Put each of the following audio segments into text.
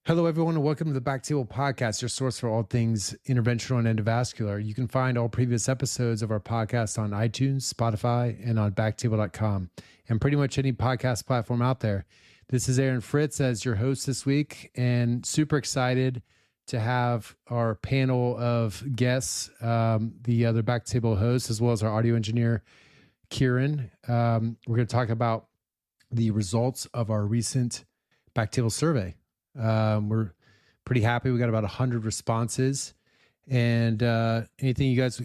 Hello, everyone, and welcome to the BackTable Podcast, your source for all things interventional and endovascular. You can find all previous episodes of our podcast on iTunes, Spotify, and on BackTable.com, and pretty much any podcast platform out there. This is Aaron Fritz as your host this week, and super excited to have our panel of guests, the other BackTable hosts, as well as our audio engineer, Kieran. We're going to talk about the results of our recent BackTable survey. We're pretty happy. We got about 100 responses. And anything you guys,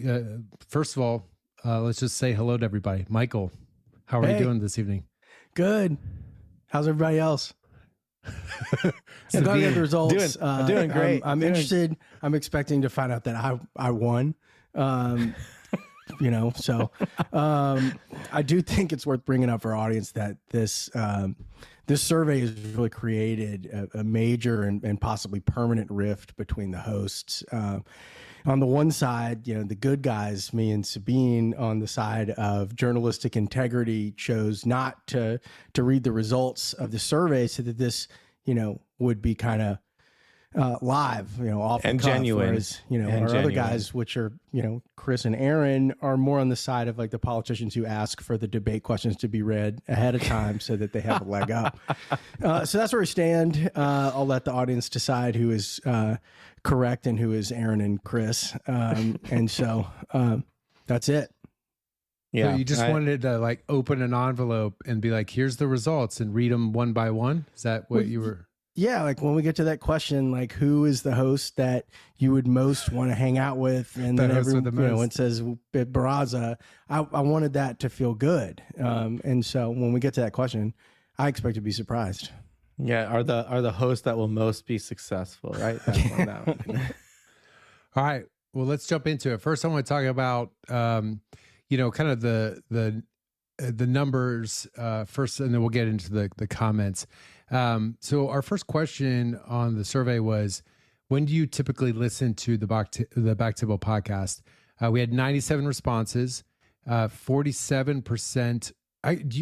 first of all, let's just say hello to everybody. Michael, how are you doing this evening? Good. How's everybody else? Going at the results. Doing great. I'm interested. I'm expecting to find out that I won. So I do think it's worth bringing up for our audience that this survey has really created a major and possibly permanent rift between the hosts. On the one side, the good guys, me and Sabine, on the side of journalistic integrity, chose not to read the results of the survey so that this, would be kind of live, off the and cuff, genuine. whereas, our other guys, which are, Chris and Aaron, are more on the side of like the politicians who ask for the debate questions to be read ahead of time so that they have a leg up. So that's where we stand. I'll let the audience decide who is correct and who is Aaron and Chris. And so that's it. Yeah. So you just wanted to like open an envelope and be like, here's the results and read them one by one. Is that what you were? Yeah, like when we get to that question, like who is the host that you would most want to hang out with, and then it says Barraza. I wanted that to feel good, and so when we get to that question, I expect to be surprised. Yeah, are the hosts that will most be successful, right? That's on that one. All right, well, let's jump into it. First, I want to talk about kind of the numbers first, and then we'll get into the comments. So our first question on the survey was, when do you typically listen to the BackTable podcast? We had 97 responses, 47%.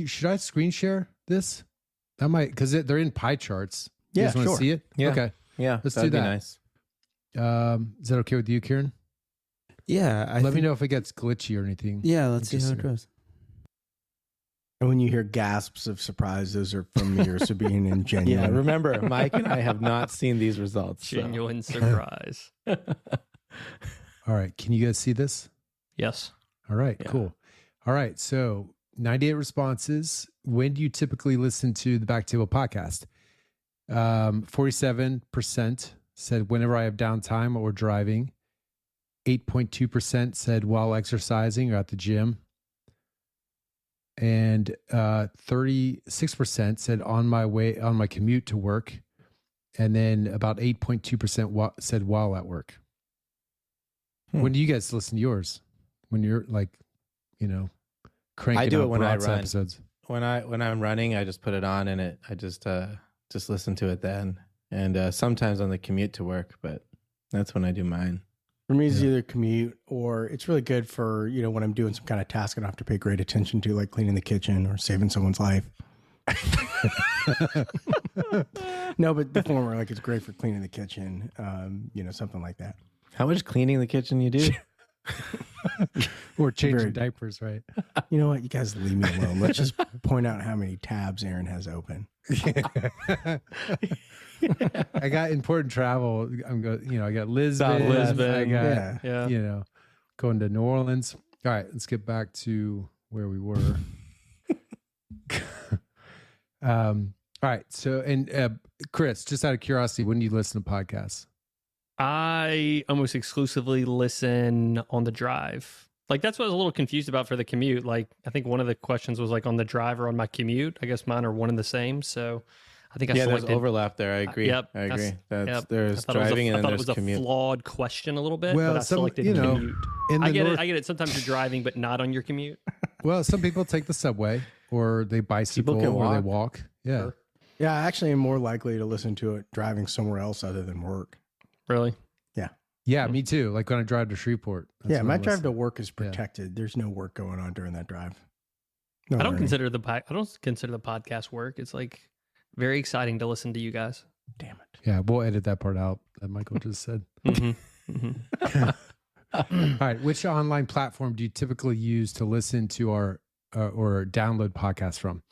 Should I screen share this? That might, because they're in pie charts. You guys want to see it? Yeah. Okay. Yeah. Let's do that. Nice. Is that okay with you, Kieran? Yeah. Let me know if it gets glitchy or anything. Yeah. Let's see how it goes. And when you hear gasps of surprise, those are from me or Sabine and genuine. Yeah, remember, Mike and I have not seen these results. Genuine surprise. All right. Can you guys see this? Yes. All right. Yeah. Cool. All right. So 98 responses. When do you typically listen to the BackTable podcast? 47% said whenever I have downtime or driving. 8.2% said while exercising or at the gym. And 36% said on my commute to work. And then about 8.2% said while at work. When do you guys listen to yours? When you're like, cranking I do out it when I run. episodes. When I'm running, I just put it on and I just listen to it then. And sometimes on the commute to work, but that's when I do mine. For me, it's either commute or it's really good for, when I'm doing some kind of task I don't have to pay great attention to, like cleaning the kitchen or saving someone's life. No, but the former, like it's great for cleaning the kitchen, something like that. How much cleaning the kitchen you do? Or changing diapers, right? You know what? You guys leave me alone. Let's just point out how many tabs Aaron has open. I got important travel. I got Lisbon. I got, going to New Orleans. All right, let's get back to where we were. All right. So, and Chris, just out of curiosity, when do you listen to podcasts? I almost exclusively listen on the drive. Like, that's what I was a little confused about for the commute. Like, I think one of the questions was like on the drive or on my commute. I guess mine are one and the same. So I think I selected. There's overlap there. I agree. Yep. I agree. There's I driving and then there's commute. I thought it was a commute. Flawed question a little bit, well, but I selected commute. I get it. Sometimes you're driving, but not on your commute. Well, some people take the subway or they bicycle or they walk. Yeah. Sure. Yeah, I actually am more likely to listen to it driving somewhere else other than work. Really? Yeah. Yeah, me too. Like when I drive to Shreveport. My drive to work is protected. Yeah. There's no work going on during that drive. I don't consider the podcast work. It's like very exciting to listen to you guys. Damn it. Yeah, we'll edit that part out that Michael just said. All right. Which online platform do you typically use to listen to our or download podcasts from?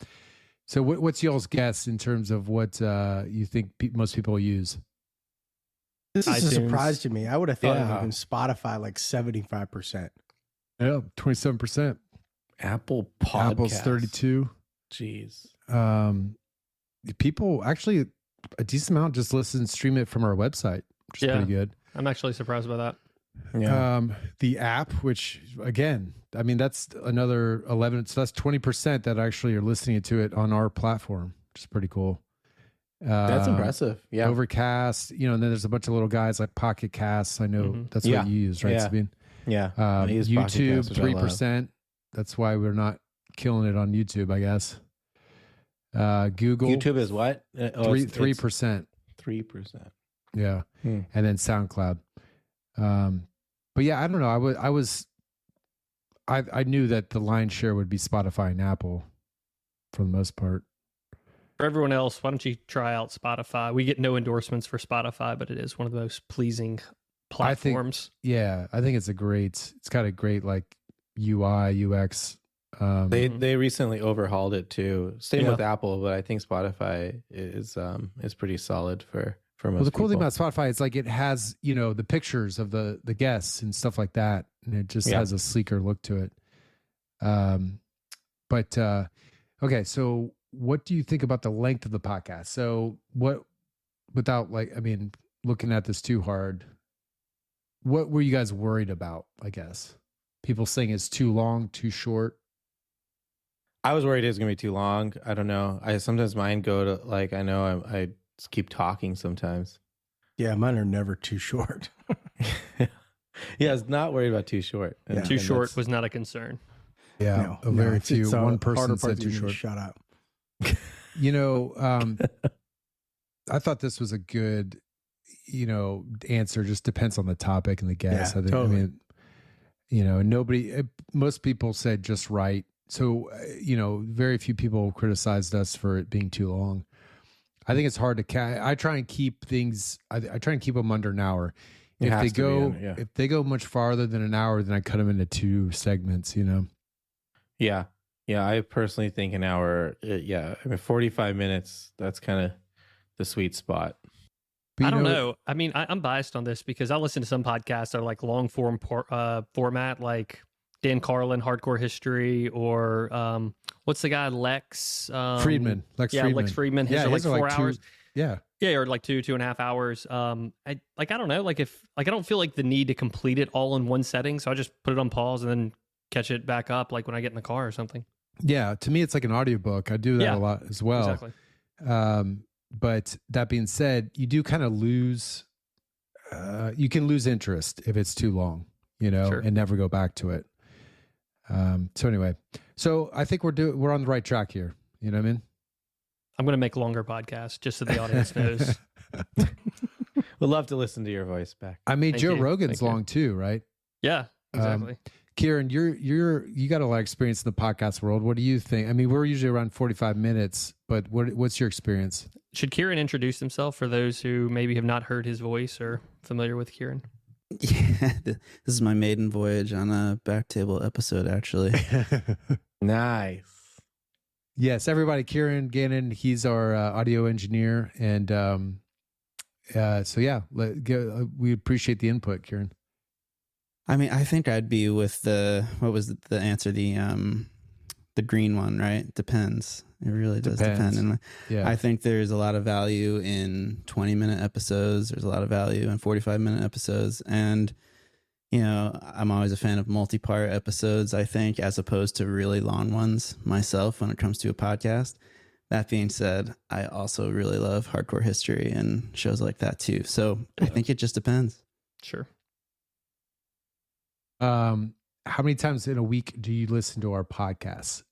So what's y'all's guess in terms of what you think most people use? This is a iTunes. surprise to me. I would have thought Yeah. even Spotify like 75%. Yeah, 27%. Apple Podcast. Apple's 32. Jeez. People actually a decent amount just listen, stream it from our website, which is Yeah. pretty good. I'm actually surprised by that. Yeah. The app, which again, I mean, that's another 11. So that's 20% that actually are listening to it on our platform, which is pretty cool. That's impressive. Yeah. Overcast, and then there's a bunch of little guys like Pocket Casts. I know that's Yeah. what you use, right, Yeah. Sabine? Yeah. I use Pocket YouTube, Casts, which I love. 3%. That's why we're not killing it on YouTube, I guess. Google, YouTube is what? 3%. 3%. Yeah. Hmm. And then SoundCloud. But yeah, I don't know. I knew that the lion's share would be Spotify and Apple for the most part. For everyone else, why don't you try out Spotify? We get no endorsements for Spotify, but it is one of the most pleasing platforms. Yeah, I think it's got a great like UI, UX. They recently overhauled it too. Same Yeah. with Apple, but I think Spotify is pretty solid for most Well, the cool thing people. about Spotify is like it has, the pictures of the guests and stuff like that. And it just Yeah. has a sleeker look to it. Okay. So what do you think about the length of the podcast? So without looking at this too hard, what were you guys worried about? I guess people saying it's too long, too short. I was worried it was gonna be too long. I don't know. I sometimes mine go to like I know I just keep talking sometimes. Yeah, mine are never too short. Yeah, I was not worried about too short. Yeah. Too short that's- was not a concern. Yeah. Very few. it's One harder person part said that too you need to short. Shut up. I thought this was a good, answer. Just depends on the topic and the guest. Yeah, I think, totally. most people said just right. So, very few people criticized us for it being too long. I think it's hard to I try and keep things, I try and keep them under an hour. It If has they to be go, under, yeah. if they go much farther than an hour, then I cut them into 2 segments, Yeah. Yeah, I personally think an hour. 45 minutes. That's kind of the sweet spot. But I don't know. I mean, I'm biased on this because I listen to some podcasts that are like long form format, like Dan Carlin, Hardcore History, or what's the guy, Lex Friedman, Lex Friedman. Lex Friedman. His are like his 4 hours. Yeah. Yeah, or like 2.5 hours. I don't know. Like I don't feel like the need to complete it all in one setting, so I just put it on pause and then catch it back up, like when I get in the car or something. Yeah. To me, it's like an audiobook. I do that a lot as well. Exactly. But that being said, you do kind of lose, you can lose interest if it's too long, Sure. and never go back to it. So anyway, I think we're on the right track here. You know what I mean? I'm going to make longer podcasts just so the audience knows. We'd love to listen to your voice back. I mean, Thank Joe you. Rogan's Thank you. long too, right? Yeah, exactly. Kieran, you got a lot of experience in the podcast world. What do you think? I mean, we're usually around 45 minutes, but what's your experience? Should Kieran introduce himself for those who maybe have not heard his voice or familiar with Kieran? Yeah, this is my maiden voyage on a BackTable episode, actually. Nice. Yes, everybody. Kieran Gannon, he's our audio engineer, and we appreciate the input, Kieran. I mean, I think I'd be with what was the answer? The green one, right? Depends. It really does Depends. depend. And Yeah, I think there's a lot of value in 20-minute episodes. There's a lot of value in 45-minute episodes. And, I'm always a fan of multi-part episodes, I think, as opposed to really long ones myself when it comes to a podcast. That being said, I also really love Hardcore History and shows like that too. So I think it just depends. Sure. How many times in a week do you listen to our podcasts?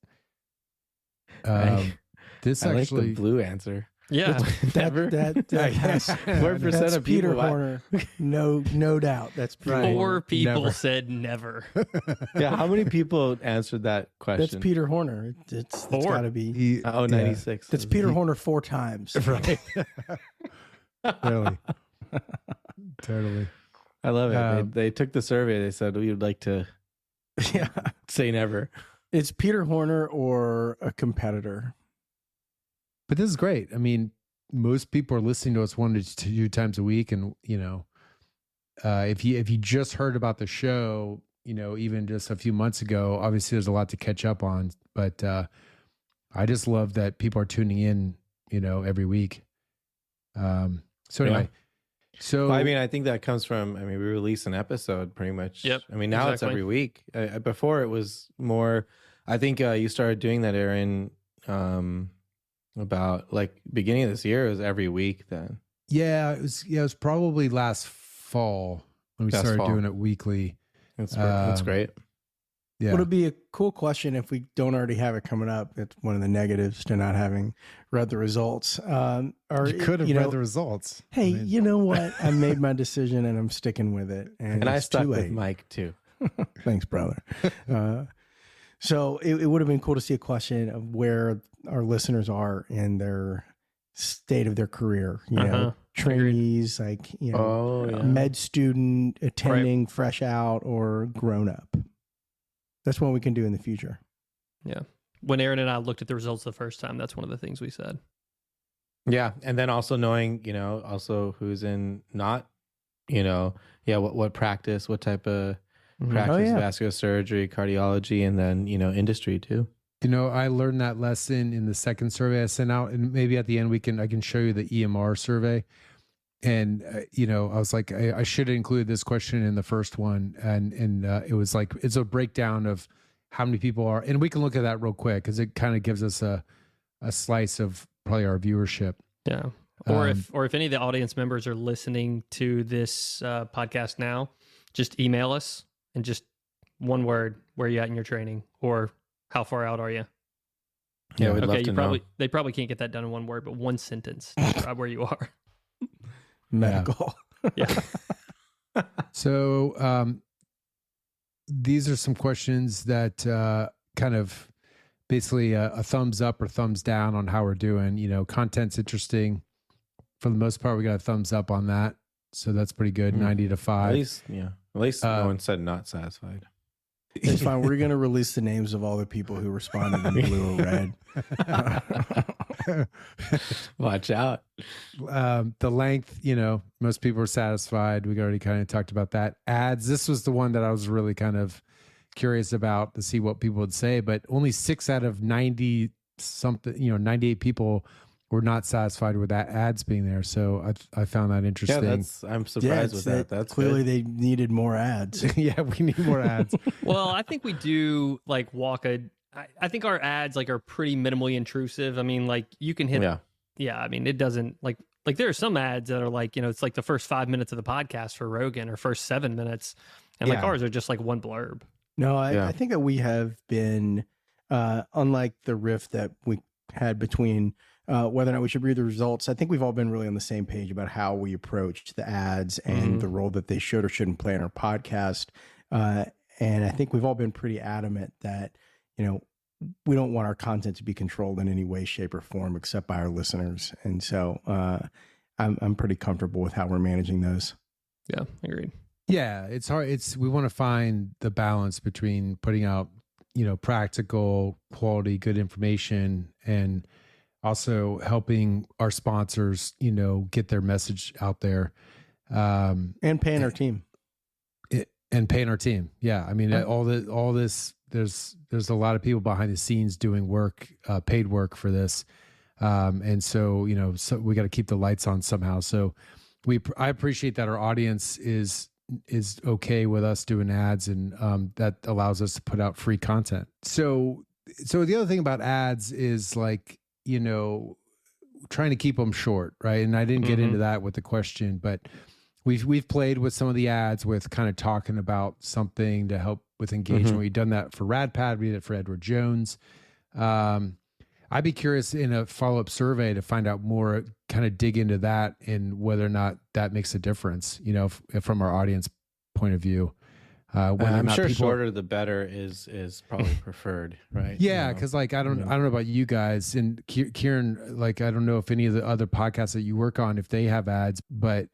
This I actually, like the blue answer. Yeah. Never. That has, What percent that's of Peter people? Horner. No doubt. That's Peter Right. Horner. 4 people Never. said never. Yeah, how many people answered that question? That's Peter Horner. It's 4. got to be. he, Oh, yeah. 96. That's Peter Horner 4 times. Right. Totally. Totally. I love it. They took the survey. They said we would like to say never. It's Peter Horner or a competitor. But this is great. I mean, most people are listening to us 1 to 2 times a week. And, if you just heard about the show, even just a few months ago, obviously there's a lot to catch up on. But I just love that people are tuning in, every week. So anyway, Well, I mean, I think that comes from, we release an episode pretty much. Yep. I mean, now it's every week. Before it was more, I think you started doing that, Aaron, about like beginning of this year. It was every week then. Yeah, it was probably last fall when we started doing it weekly. That's great. Yeah. Would it be a cool question if we don't already have it coming up? It's one of the negatives to not having read the results. Or you could have read the results. Hey, you know what? I made my decision and I'm sticking with it. And I stuck with Mike too. Thanks, brother. So it would have been cool to see a question of where our listeners are in their state of their career. Trainees, like med student, attending, fresh out, or grown up. That's what we can do in the future. Yeah. When Aaron and I looked at the results the first time, that's one of the things we said. Yeah. And then also knowing, also who's in not, what practice, what type of practice, vascular surgery, cardiology, and then, industry too. I learned that lesson in the second survey I sent out, and maybe at the end I can show you the EMR survey. And, I was like, I should have included this question in the first one. And it was like, it's a breakdown of how many people are, and we can look at that real quick because it kind of gives us a slice of probably our viewership. Yeah. Or if any of the audience members are listening to this podcast now, just email us and just one word, where are you at in your training, or how far out are you? Yeah, we'd love to know. They probably can't get that done in one word, but one sentence, describe where you are. Medical. Yeah. So these are some questions that kind of basically a thumbs up or thumbs down on how we're doing. Content's interesting. For the most part, we got a thumbs up on that. So that's pretty good. 90 to 5. At least no one said not satisfied. It's fine. We're going to release the names of all the people who responded in blue or red. Watch out. The length, most people are satisfied. We already kind of talked about that. Ads. This was the one that I was really kind of curious about to see what people would say, but only 6 out of 90 something, 98 people were not satisfied with that ads being there. So I found that interesting. Yeah, I'm surprised with that. That's clearly good. They needed more ads. Yeah, we need more ads. Well, I think we do I think our ads are pretty minimally intrusive. I mean, you can hit. Yeah. I mean, it doesn't like there are some ads that are it's like the first 5 minutes of the podcast for Rogan or first 7 minutes. And ours are just one blurb. No, I think that we have been, unlike the rift that we had between whether or not we should read the results, I think we've all been really on the same page about how we approach the ads and the role that they should or shouldn't play in our podcast. And I think we've all been pretty adamant that, we don't want our content to be controlled in any way, shape, or form except by our listeners. And so I'm pretty comfortable with how we're managing those. Yeah, agreed. Yeah, it's hard. We want to find the balance between putting out, practical, quality, good information, and also helping our sponsors, get their message out there. And paying our team. And paying our team. Yeah. I mean, all this, there's a lot of people behind the scenes doing work, paid work for this. And so, so we got to keep the lights on somehow. So I appreciate that our audience is okay with us doing ads, and that allows us to put out free content. So the other thing about ads is trying to keep them short, right? And I didn't get into that with the question, but we've played with some of the ads with kind of talking about something to help with engagement. We've done that for RadPad. We did it for Edward Jones. I'd be curious in a follow-up survey to find out more, kind of dig into that and whether or not that makes a difference, if from our audience point of view. I'm sure shorter the better is probably preferred, right? Yeah, because like I don't know about you guys, and Kieran, like I don't know if any of the other podcasts that you work on if they have ads, but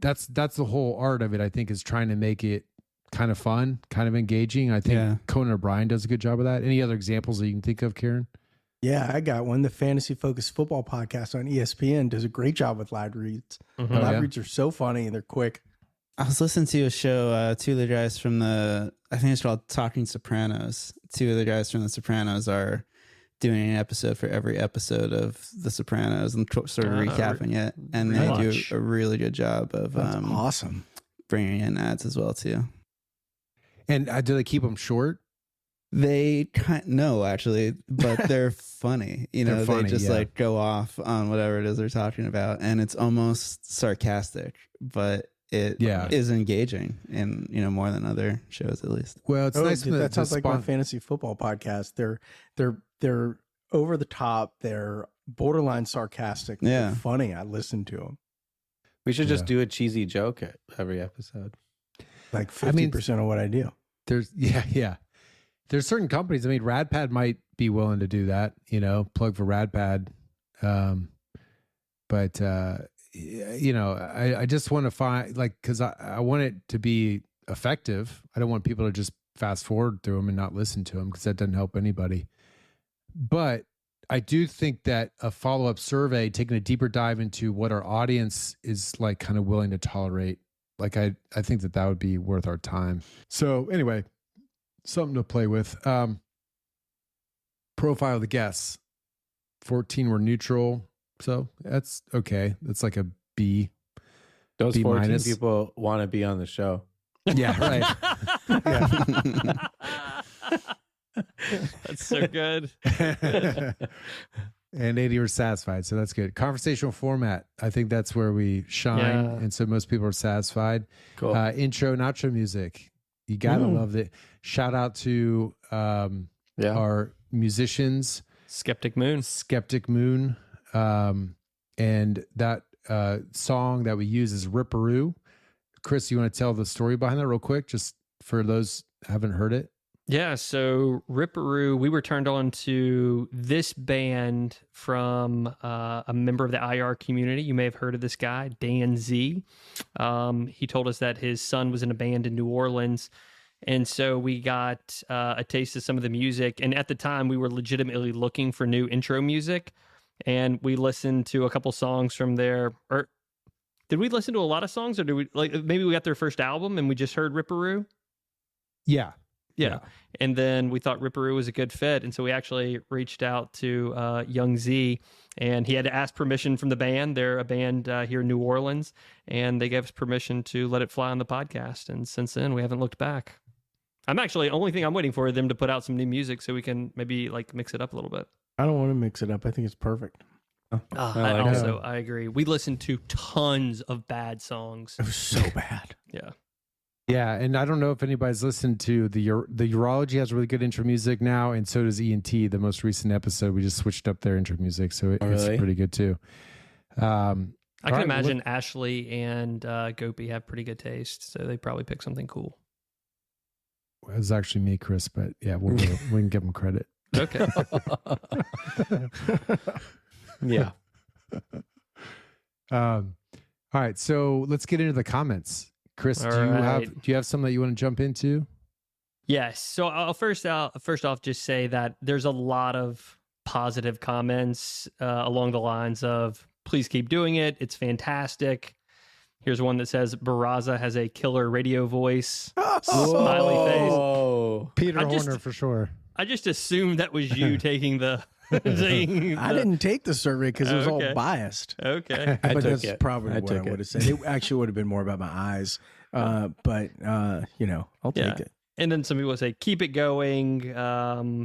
that's the whole art of it. I think is trying to make it kind of fun, kind of engaging. I think Conan O'Brien does a good job of that. Any other examples that you can think of, Kieran? Yeah, I got one. The Fantasy Focused Football Podcast on ESPN does a great job with live reads. Mm-hmm. Live reads are so funny and they're quick. I was listening to a show, two of the guys from I think it's called Talking Sopranos. Two of the guys from The Sopranos are doing an episode for every episode of The Sopranos and sort of recapping it. And they do a really good job of awesome bringing in ads as well, too. And do they keep them short? They no, actually, but they're funny. They're funny, they just like go off on whatever it is they're talking about. And it's almost sarcastic, but it is engaging and more than other shows at least. Well, it's nice. That sounds like my fantasy football podcast. They're over the top. They're borderline sarcastic. They're funny. I listen to them. We should just do a cheesy joke at every episode. Like 50% of what I do. There's certain companies. I mean, RadPad might be willing to do that. Plug for RadPad. But I just want to find because I want it to be effective. I don't want people to just fast forward through them and not listen to them because that doesn't help anybody. But I do think that a follow-up survey, taking a deeper dive into what our audience is like kind of willing to tolerate, like I think that would be worth our time. So anyway, something to play with. Profile of the guests. 14 were neutral. So that's okay. That's like a B. Those B 14 minus. people want to be on the show. Yeah, right. That's so good. And 80 were satisfied. So that's good. Conversational format. I think that's where we shine. Yeah. And so most people are satisfied. Cool. Intro and outro music. You got to love it. Shout out to our musicians. Skeptic Moon. And that song that we use is Riparoo. Chris, you want to tell the story behind that real quick, just for those who haven't heard it? Yeah, so Riparoo, we were turned on to this band from a member of the IR community. You may have heard of this guy, Dan Z. He told us that his son was in a band in New Orleans. And so we got a taste of some of the music. And at the time, we were legitimately looking for new intro music. And we listened to a couple songs from there. Or did we listen to a lot of songs? Or did we maybe we got their first album and we just heard Riparoo? Yeah. And then we thought Riparoo was a good fit. And so we actually reached out to Young Z, and he had to ask permission from the band. They're a band here in New Orleans, and they gave us permission to let it fly on the podcast. And since then, we haven't looked back. Only thing I'm waiting for them to put out some new music so we can maybe mix it up a little bit. I don't want to mix it up. I think it's perfect. I agree. We listened to tons of bad songs. It was so bad. Yeah, and I don't know if anybody's listened to the Urology has really good intro music now, and so does ENT. The most recent episode, we just switched up their intro music, so it's pretty good too. I can imagine Ashley and Gopi have pretty good taste, so they probably pick something cool. It was actually me, Chris, but yeah, we can give them credit. Okay. Yeah. All right, so let's get into the comments. Chris, do you have something that you want to jump into? Yes. So I'll first off just say that there's a lot of positive comments along the lines of please keep doing it. It's fantastic. Here's one that says Barraza has a killer radio voice. Smiley face. Peter Horner for sure. I just assumed that was you taking the. I didn't take the survey because it was all biased. Okay. But that's probably what I would have said. It actually would have been more about my eyes. But I'll take it. And then some people say, keep it going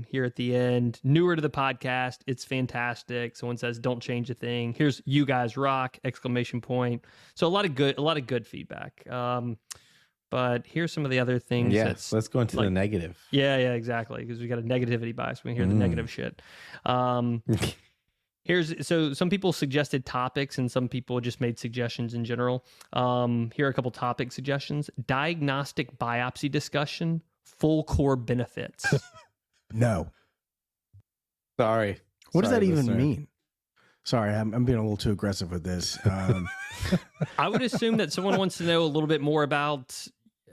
here at the end. Newer to the podcast. It's fantastic. Someone says, don't change a thing. Here's you guys rock, ! So a lot of good feedback. But here's some of the other things. Yes, let's go into the negative. Yeah, exactly. Because we got a negativity bias. We hear the negative shit. So some people suggested topics and some people just made suggestions in general. Here are a couple topic suggestions. Diagnostic biopsy discussion, full core benefits. No. Sorry. What does that even listener. mean? Sorry, I'm being a little too aggressive with this. I would assume that someone wants to know a little bit more about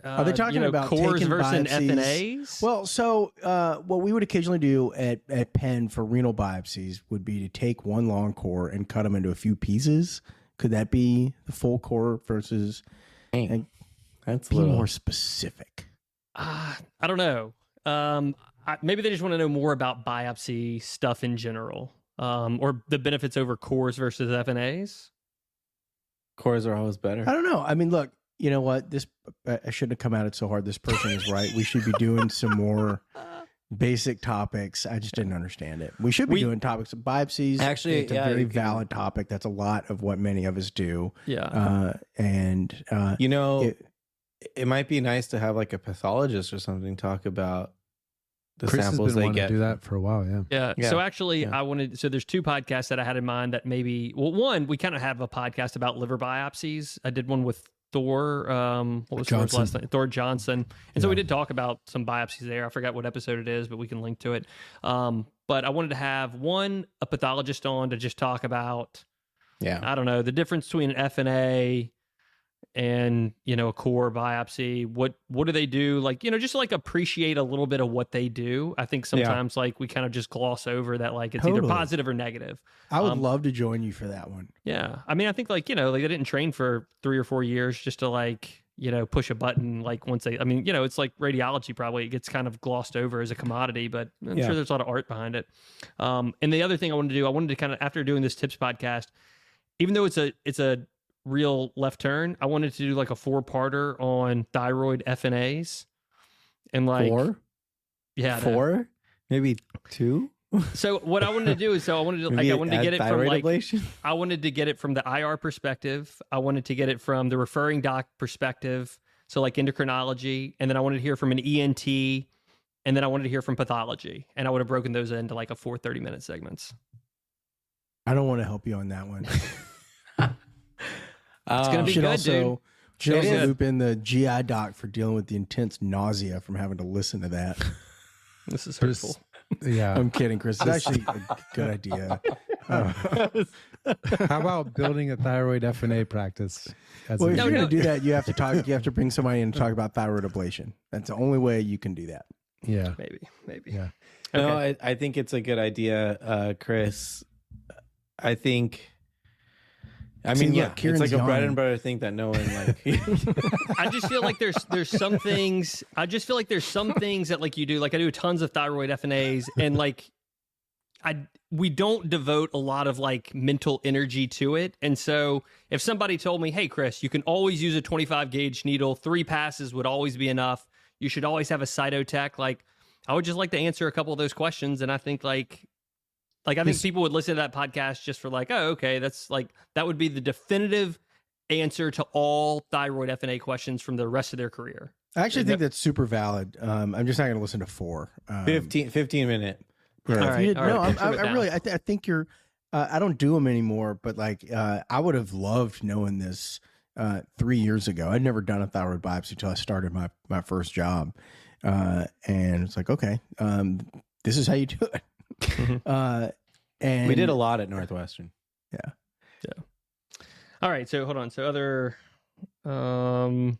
Are they talking about cores taking versus biopsies? FNAs? Well, so what we would occasionally do at Penn for renal biopsies would be to take one long core and cut them into a few pieces. Could that be the full core versus? That's be a little more specific. I don't know. Maybe they just want to know more about biopsy stuff in general, or the benefits over cores versus FNAs. Cores are always better. I don't know. I mean, look, you know what? This I shouldn't have come at it so hard. This person is right. We should be doing some more basic topics. I just didn't understand it. We should be doing topics of biopsies. Actually, it's a very valid topic. That's a lot of what many of us do. Yeah. It might be nice to have like a pathologist or something talk about the Chris samples has been they wanting get. to do that for a while. Yeah. Yeah. So actually, so there's two podcasts that I had in mind that maybe, well, one, we kind of have a podcast about liver biopsies. I did one with Thor, what was Thor's last name? Thor Johnson. And so we did talk about some biopsies there. I forgot what episode it is, but we can link to it. But I wanted to have a pathologist on to just talk about, I don't know, the difference between an FNA and, a core biopsy. What do they do? Like, just to like appreciate a little bit of what they do. I think sometimes like we kind of just gloss over that, like it's either positive or negative. I would love to join you for that one. Yeah. I mean, I think like, like they didn't train for 3 or 4 years just to like, push a button. Like once it's like radiology, probably it gets kind of glossed over as a commodity, but I'm sure there's a lot of art behind it. And the other thing I wanted to kind of, after doing this tips podcast, even though it's a real left turn, I wanted to do like a 4-parter on thyroid FNAs and like 4? Yeah. 4? Maybe 2? So what I wanted to do is, I wanted to get it from like, I wanted to get it from the IR perspective. I wanted to get it from the referring doc perspective. So like endocrinology, and then I wanted to hear from an ENT, and then I wanted to hear from pathology. And I would have broken those into like a 4 30-minute segments. I don't want to help you on that one. It's going to be good, dude. Should also loop in the GI doc for dealing with the intense nausea from having to listen to that. This is hurtful. Yeah. I'm kidding, Chris. It's actually a good idea. How about building a thyroid FNA practice? If you're going to do that, you have to bring somebody in to talk about thyroid ablation. That's the only way you can do that. Yeah. Maybe. Yeah. Okay. No, I think it's a good idea, Chris. I think... Kieran's it's like a bread and butter thing that no one like. I just feel like there's some things. I just feel like there's some things that like you do. Like I do tons of thyroid FNAs, and like we don't devote a lot of like mental energy to it. And so if somebody told me, "Hey, Chris, you can always use a 25 gauge needle. 3 passes would always be enough. You should always have a cytotech." Like I would just like to answer a couple of those questions, and I think I think people would listen to that podcast just for like, oh, okay, that's like, that would be the definitive answer to all thyroid FNA questions from the rest of their career. I actually think that's super valid. I'm just not going to listen to 4. 15 minute. Yeah. All right. I think you're, I don't do them anymore, but like, I would have loved knowing this 3 years ago. I'd never done a thyroid biopsy until I started my first job. And it's like, okay, this is how you do it. And we did a lot at Northwestern. Yeah. All right. So hold on. So other, and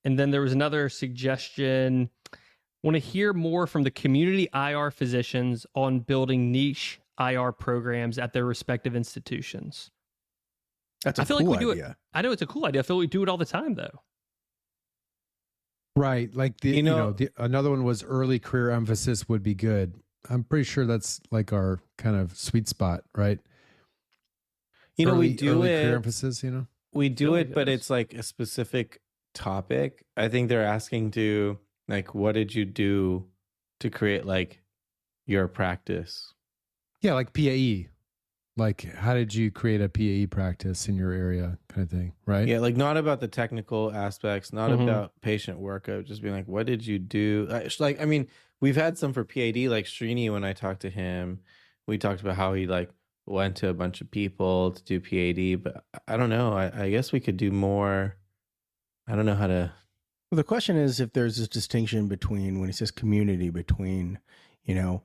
then there was another suggestion. Want to hear more from the community IR physicians on building niche IR programs at their respective institutions. That's a I feel cool like we do idea. it. I know it's a cool idea. I feel like we do it all the time though. Right. Like another one was early career emphasis would be good. I'm pretty sure that's like our kind of sweet spot, right? We do early it. Career emphasis, We do it, but it's like a specific topic. I think they're asking to like, what did you do to create like your practice? Yeah, like PAE. Like, how did you create a PAE practice in your area, kind of thing, right? Yeah, like not about the technical aspects, not about patient workup, just being like, what did you do? Like, I mean, we've had some for PAD, like Srini, when I talked to him, we talked about how he like went to a bunch of people to do PAD, but I don't know. I guess we could do more. I don't know how to. Well, the question is if there's this distinction between, when he says community, between, you know,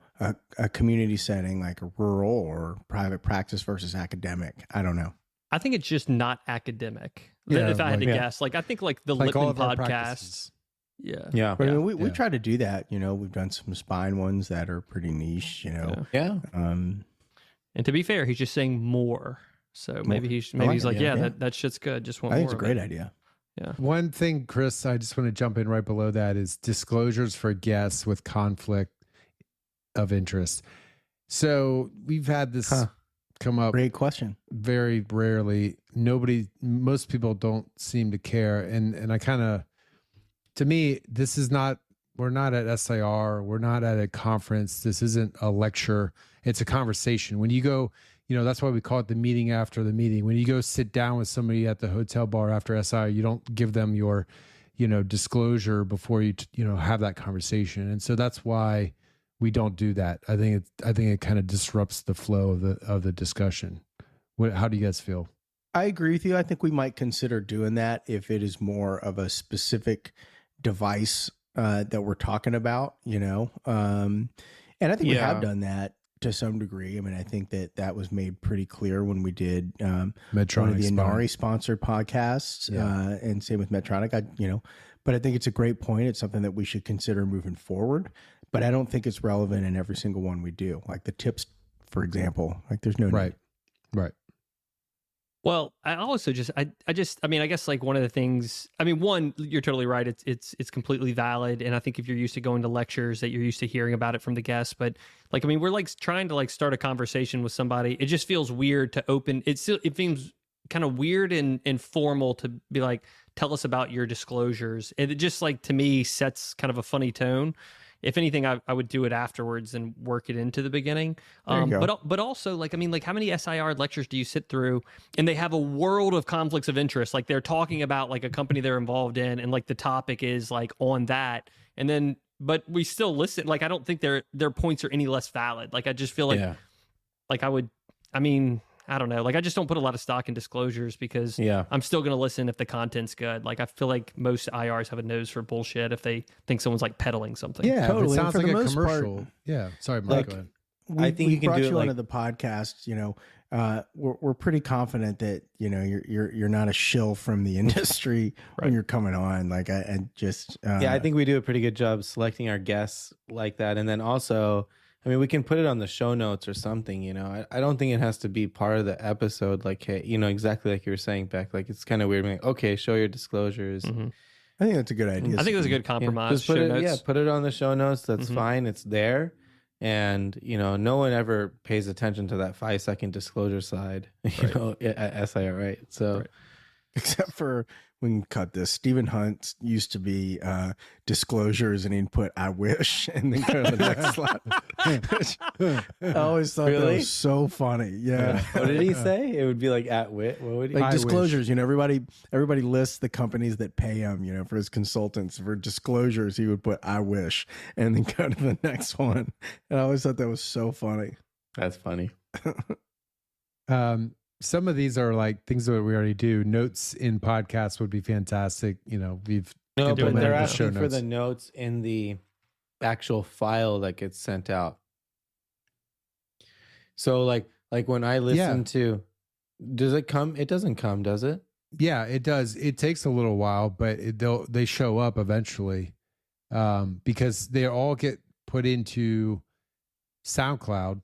a community setting like a rural or private practice versus academic. I don't know. I think it's just not academic. Yeah, if I had to yeah. guess, like I think like the Like all Lippman of our podcast. practices. Yeah. Yeah. But I mean, we Yeah. try to do that. You know, we've done some spine ones that are pretty niche, you know. Yeah. And to be fair, he's just saying more. So maybe he's like, yeah. that shit's good. Just want I think more it's a of great it. idea. Yeah. One thing, Chris, I just want to jump in right below that is disclosures for guests with conflict of interest. So we've had this come up Great question. very rarely. Most people don't seem to care. And I kind of, to me, we're not at SIR. We're not at a conference. This isn't a lecture. It's a conversation. When you go, you know, that's why we call it the meeting after the meeting. When you go sit down with somebody at the hotel bar after SIR, you don't give them your, you know, disclosure before you, have that conversation. And so that's why we don't do that. I think it kind of disrupts the flow of the discussion. How do you guys feel? I agree with you. I think we might consider doing that if it is more of a specific device that we're talking about, you know. And I think we have done that to some degree. I mean, I think that was made pretty clear when we did one of the Inari sponsored podcasts, and same with Medtronic. But I think it's a great point. It's something that we should consider moving forward. But I don't think it's relevant in every single one we do. Like the tips, for example. Like there's no need. Right. Well, I also I guess like one of the things, one, you're totally right. It's completely valid. And I think if you're used to going to lectures that you're used to hearing about it from the guests, but we're like trying to like start a conversation with somebody. It just feels weird to open. It seems kind of weird and informal to be like, tell us about your disclosures. And it just like, to me, sets kind of a funny tone. If anything, I would do it afterwards and work it into the beginning. But also, how many SIR lectures do you sit through and they have a world of conflicts of interest? Like they're talking about like a company they're involved in and like the topic is like on that. And then, but we still listen. Like, I don't think their points are any less valid. Like, I just feel like, I don't know. Like, I just don't put a lot of stock in disclosures because I'm still going to listen if the content's good. Like, I feel like most IRs have a nose for bullshit if they think someone's like peddling something. Yeah, totally. it sounds like a commercial. Part, yeah. Sorry, Mike. Like, go ahead. I think you can do it onto the podcast. We're pretty confident that you're not a shill from the industry when you're coming on. Like, I think we do a pretty good job selecting our guests like that, and then also, we can put it on the show notes or something. I don't think it has to be part of the episode. Like, hey, exactly like you were saying, Beck. Like, it's kind of weird. Like, okay, show your disclosures. Mm-hmm. I think that's a good idea. I think that's a good compromise. Just put it on the show notes. That's fine. It's there. And, no one ever pays attention to that 5-second disclosure slide, at SIR, right? So, except for, we can cut this. Stephen Hunt used to be disclosures, and he'd put "I wish" and then go to the next slide. I always thought that was so funny. Yeah. What did he say? It would be like at wit. What would he? Like disclosures. Everybody lists the companies that pay him. For his consultants. For disclosures, he would put "I wish" and then go to the next one. And I always thought that was so funny. That's funny. Some of these are like things that we already do. Notes in podcasts would be fantastic. We've but they're the asking show for the notes. notes in the actual file that gets sent out. So like when I listen to, does it come? It doesn't come, does it? Yeah, it does. It takes a little while, but they show up eventually, because they all get put into SoundCloud.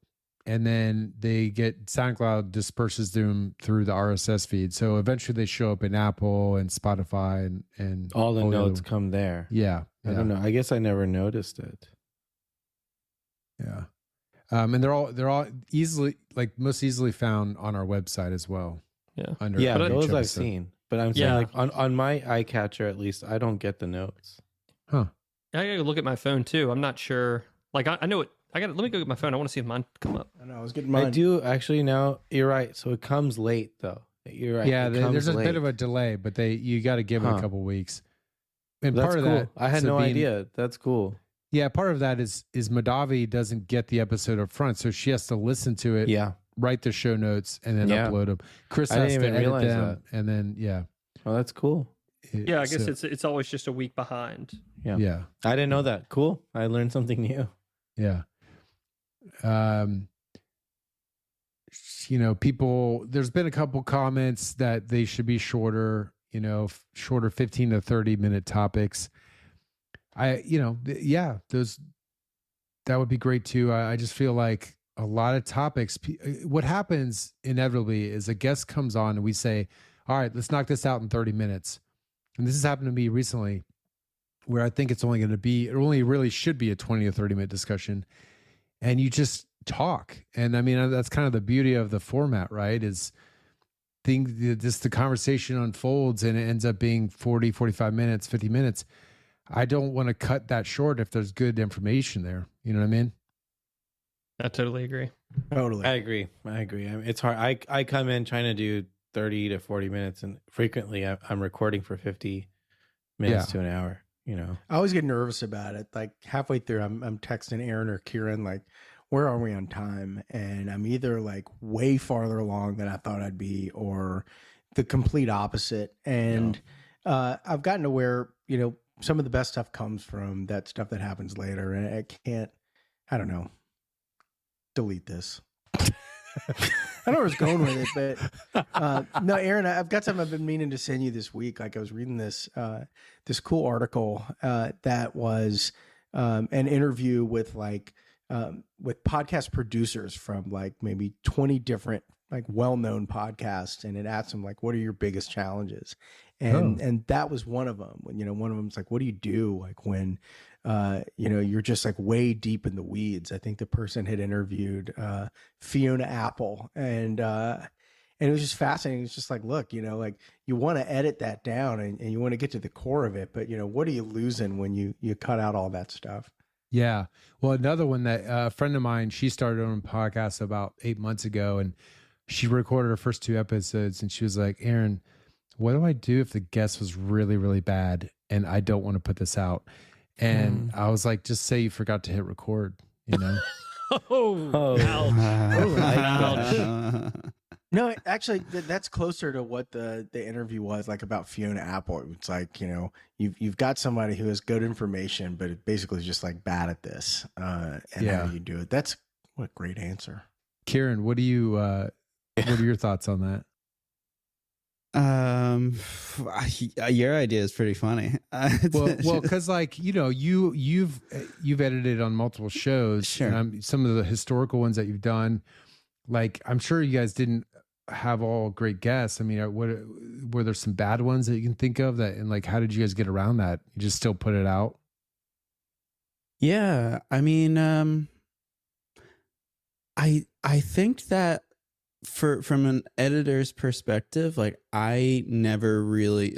And then SoundCloud disperses them through the RSS feed. So eventually they show up in Apple and Spotify and all the notes come there. Yeah. I don't know. I guess I never noticed it. Yeah. And they're all most easily found on our website as well. Yeah. Those I've seen. But I'm saying like on my eye catcher, at least, I don't get the notes. Huh. I gotta look at my phone too. I'm not sure. Like I know it. Let me go get my phone. I want to see if mine come up. I know. I was getting mine. I do actually now. You're right. So it comes late though. You're right. Yeah. There's a bit of a delay, but you got to give it a couple weeks. And That's part of cool. that, I had no idea. That's cool. Yeah. Part of that is Madavi doesn't get the episode up front. So she has to listen to it write the show notes, and then upload them. Chris I has didn't to even edit realize them, and then Oh, that's cool. Yeah, I guess it's always just a week behind. Yeah. I didn't know that. Cool. I learned something new. Yeah. People, there's been a couple comments that they should be shorter, shorter 15 to 30 minute topics. That would be great too. I just feel like a lot of topics, what happens inevitably is a guest comes on and we say, all right, let's knock this out in 30 minutes. And this has happened to me recently where I think it only really should be a 20 or 30 minute discussion. And you just talk. And I mean, that's kind of the beauty of the format, right? Is the conversation unfolds and it ends up being 40, 45 minutes, 50 minutes. I don't want to cut that short if there's good information there. You know what I mean? I totally agree. Totally. I agree. I mean, it's hard. I come in trying to do 30 to 40 minutes, and frequently I'm recording for 50 minutes to an hour. I always get nervous about it. Like halfway through, I'm texting Aaron or Kieran, like, where are we on time? And I'm either like way farther along than I thought I'd be, or the complete opposite. And I've gotten to where, some of the best stuff comes from that stuff that happens later. And I don't know, delete this. I don't know where it's going with it, but no, Aaron, I've got something I've been meaning to send you this week. Like I was reading this cool article that was an interview with with podcast producers from like maybe 20 different like well-known podcasts, and it asked them like, what are your biggest challenges? And that was one of them. One of them's like, what do you do like when you're just like way deep in the weeds? I think the person had interviewed Fiona Apple, and it was just fascinating. It's just like, look, like you want to edit that down and you want to get to the core of it, but what are you losing when you cut out all that stuff? Yeah. Well, another one that a friend of mine, she started on a podcast about 8 months ago, and she recorded her first 2 episodes, and she was like, Aaron, what do I do if the guest was really, really bad and I don't want to put this out? And I was like, just say you forgot to hit record, ouch. No, actually, that's closer to what the interview was like about Fiona Apple. It's like, you've got somebody who has good information, but it basically is just like bad at this. And how do you do it? What a great answer. Kieran, what are your thoughts on that? Your idea is pretty funny. well, because like you've edited on multiple shows, sure. And some of the historical ones that you've done, like I'm sure you guys didn't have all great guests. I mean, were there some bad ones that you can think of that, and like how did you guys get around that? You just still put it out? Yeah, I mean, I think that from an editor's perspective, like I never really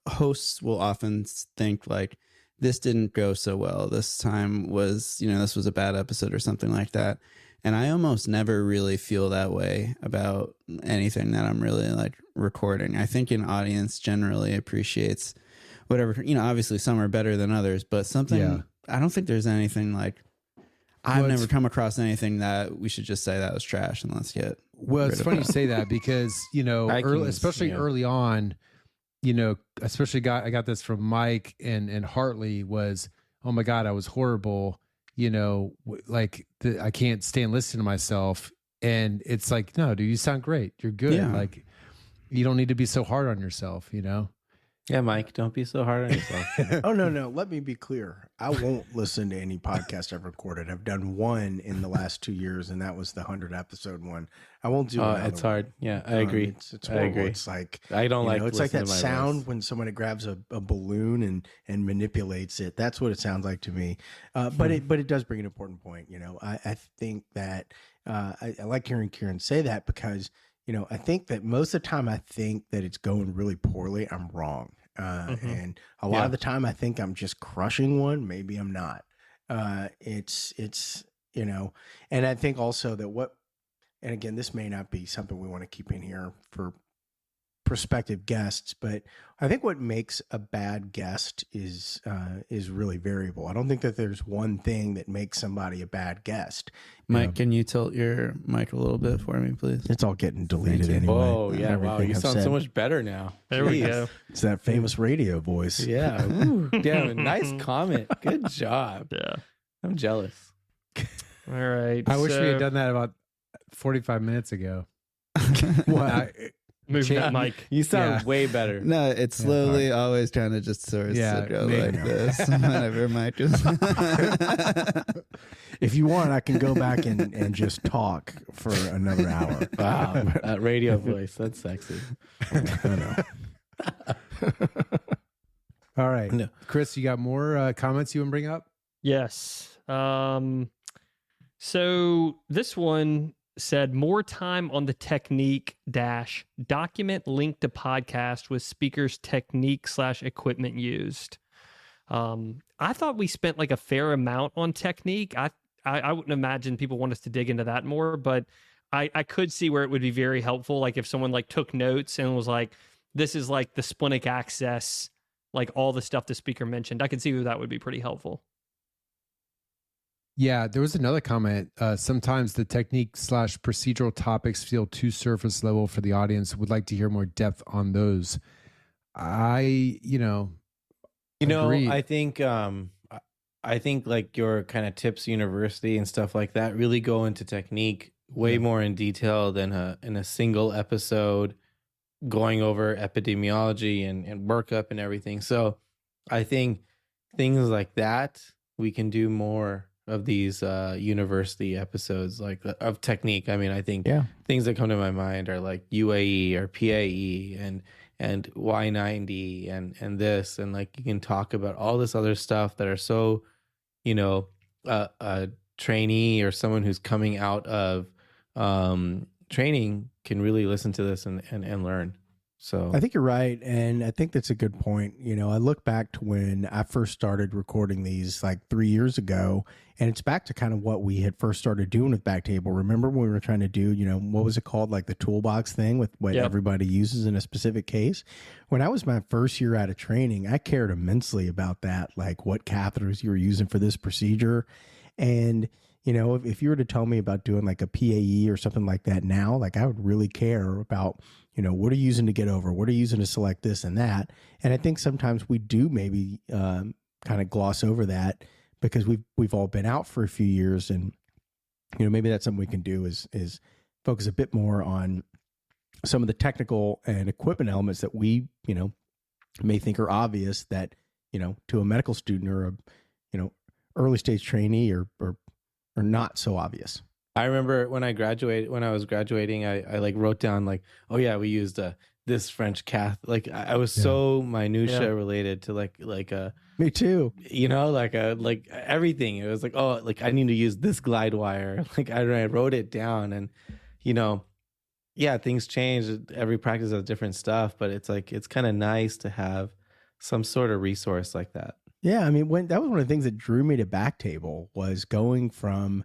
hosts will often think like this didn't go so well. This time was, this was a bad episode or something like that. And I almost never really feel that way about anything that I'm really like recording. I think an audience generally appreciates whatever, obviously some are better than others, but I don't think there's anything like, I've never come across anything that we should just say that was trash and let's get. Well, it's funny you say that because, early on, especially I got this from Mike and Hartley was, oh my God, I was horrible. I can't stand listening to myself. And it's like, no, dude, you sound great. You're good. Yeah. Like you don't need to be so hard on yourself, Yeah, Mike, don't be so hard on yourself. Oh, no. Let me be clear. I won't listen to any podcast I've recorded. I've done one in the last 2 years, and that was the 100 episode one. I won't do it. It's hard. Yeah, I agree. It's horrible. I agree. It's like, I don't like it's like that to my sound voice. when somebody grabs a balloon and manipulates it. That's what it sounds like to me. But it does bring an important point. I think that I like hearing Kieran say that because, I think that most of the time I think that it's going really poorly. I'm wrong. And a lot of the time I think I'm just crushing one. Maybe I'm not. It's and I think also that and again, this may not be something we want to keep in here for prospective guests, but I think what makes a bad guest is really variable. I don't think that there's one thing that makes somebody a bad guest. Mike, can you tilt your mic a little bit for me, please? It's all getting deleted anyway. Oh, yeah. Wow. You sound so much better now. There we go. It's that famous radio voice. Yeah. Ooh, damn. Nice comment. Good job. Yeah. I'm jealous. All right. I wish we had done that about 45 minutes ago. Move that mic. You sound way better. No, it's slowly always trying to just sort of go like this whenever Mike just. If you want, I can go back and just talk for another hour. Wow, that radio voice, that's sexy. I know. All right. No. Chris, you got more comments you want to bring up? Yes. So this one said more time on the technique dash document link to podcast with speakers technique / equipment used. I thought we spent like a fair amount on technique. I wouldn't imagine people want us to dig into that more, but I could see where it would be very helpful. Like if someone like took notes and was like, this is like the splenic access, like all the stuff the speaker mentioned. I could see where that would be pretty helpful. Yeah, there was another comment. Sometimes the technique / procedural topics feel too surface level for the audience. Would like to hear more depth on those. Agreed. I think like your kind of tips university and stuff like that really go into technique way more in detail than in a single episode going over epidemiology and workup and everything. So I think things like that, we can do more of these university episodes like of technique. I mean, I think things that come to my mind are like UAE or PAE and Y90 and this, and like you can talk about all this other stuff that are so, a trainee or someone who's coming out of training can really listen to this and learn. So I think you're right. And I think that's a good point. I look back to when I first started recording these like 3 years ago, and it's back to kind of what we had first started doing with BackTable. Remember when we were trying to do, what was it called? Like the toolbox thing with what everybody uses in a specific case. When I was my first year out of training, I cared immensely about that, like what catheters you were using for this procedure. And if you were to tell me about doing like a PAE or something like that now, like I would really care about, what are you using to get over? What are you using to select this and that? And I think sometimes we do maybe kind of gloss over that because we've all been out for a few years, and maybe that's something we can do is focus a bit more on some of the technical and equipment elements that we may think are obvious that to a medical student or a early stage trainee or not so obvious. I remember when I was graduating, I like wrote down like, oh yeah, we used this French cath. Like I was so minutia related to like me too. Like everything. It was like, oh, like I need to use this glide wire. Like I wrote it down, and things change. Every practice has different stuff, but it's like it's kind of nice to have some sort of resource like that. Yeah, I mean, that was one of the things that drew me to BackTable was going from